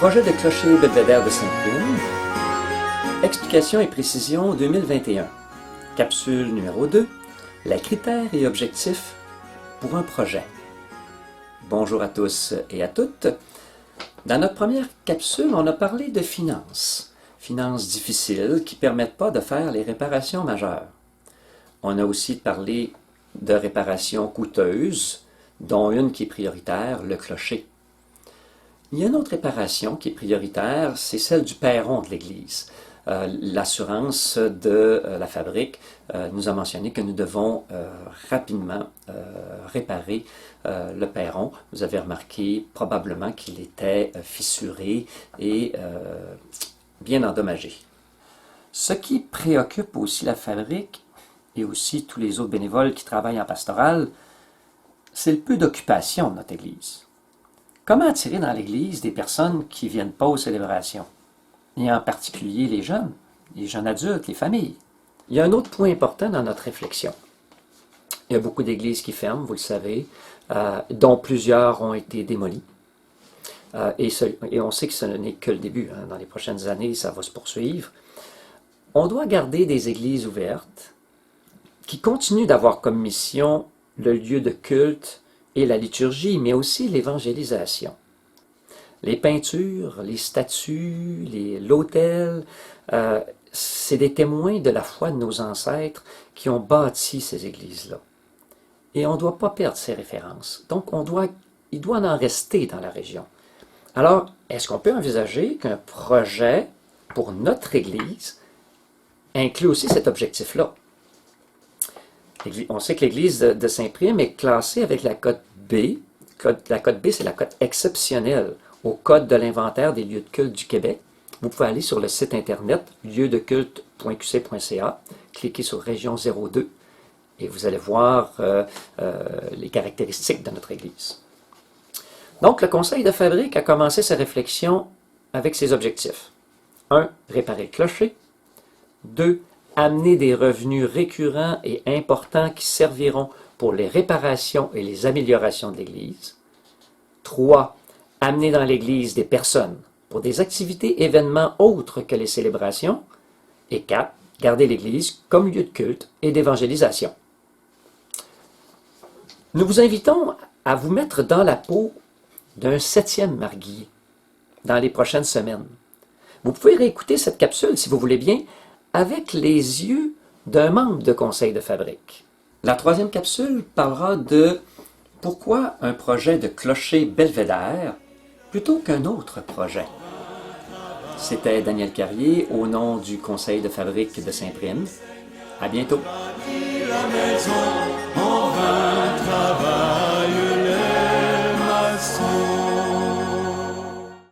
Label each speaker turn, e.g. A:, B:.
A: Projet de clocher belvédère de Saint-Prime. Explications et précisions 2021. Capsule numéro 2. Les critères et objectifs pour un projet. Bonjour à tous et à toutes. Dans notre première capsule, on a parlé de finances. Finances difficiles qui ne permettent pas de faire les réparations majeures. On a aussi parlé de réparations coûteuses, dont une qui est prioritaire, le clocher. Il y a une autre réparation qui est prioritaire, c'est celle du perron de l'église. L'assurance de la fabrique nous a mentionné que nous devons rapidement réparer le perron. Vous avez remarqué probablement qu'il était fissuré et bien endommagé. Ce qui préoccupe aussi la fabrique et aussi tous les autres bénévoles qui travaillent en pastoral, c'est le peu d'occupation de notre église. Comment attirer dans l'Église des personnes qui ne viennent pas aux célébrations? Et en particulier les jeunes adultes, les familles. Il y a un autre point important dans notre réflexion. Il y a beaucoup d'églises qui ferment, vous le savez, dont plusieurs ont été démolies. Et on sait que ce n'est que le début. Dans les prochaines années, ça va se poursuivre. On doit garder des églises ouvertes qui continuent d'avoir comme mission le lieu de culte et la liturgie, mais aussi l'évangélisation. Les peintures, les statues, l'autel, c'est des témoins de la foi de nos ancêtres qui ont bâti ces églises-là. Et on ne doit pas perdre ces références. Donc, il doit en rester dans la région. Alors, est-ce qu'on peut envisager qu'un projet pour notre Église inclut aussi cet objectif-là? On sait que l'église de Saint-Prime est classée avec la cote B. La cote B, c'est la cote exceptionnelle au Code de l'inventaire des lieux de culte du Québec. Vous pouvez aller sur le site internet lieudeculte.qc.ca, cliquez sur Région 02 et vous allez voir les caractéristiques de notre église. Donc, le conseil de fabrique a commencé sa réflexion avec ses objectifs. 1. Réparer le clocher. 2. Amener des revenus récurrents et importants qui serviront pour les réparations et les améliorations de l'Église. 3. Amener dans l'Église des personnes pour des activités, événements autres que les célébrations. Et 4. Garder l'Église comme lieu de culte et d'évangélisation. Nous vous invitons à vous mettre dans la peau d'un 7e marguillier dans les prochaines semaines. Vous pouvez réécouter cette capsule, si vous voulez bien, avec les yeux d'un membre de conseil de fabrique. La 3e capsule parlera de pourquoi un projet de clocher belvédère plutôt qu'un autre projet. C'était Daniel Carrier au nom du conseil de fabrique de Saint-Prime. À bientôt.